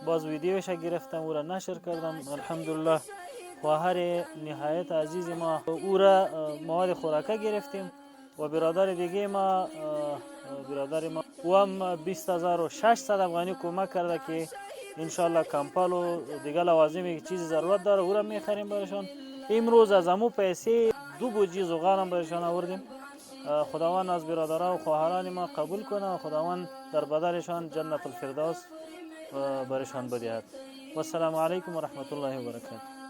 باز ویدیوش گرفتم او را نشر کردم الحمدلله. خواهر نهایت عزیز ما او را مواد خوراکه گرفتیم و برادر دیگه ما برادر ما او هم 20600 افغانی کمک کرده که انشالله کمپال و دیگه لوازم چیزی ضرورت داره او را میخریم برشان. امروز از امو پیسه 2 بوجی زغال هم برشان آوردیم. خداوند از برادرها و خواهران ما قبول کنه و خداوند در بدلشان جنت الفردوس برشان بدهد. و السلام علیکم و رحمت الله و برکاته.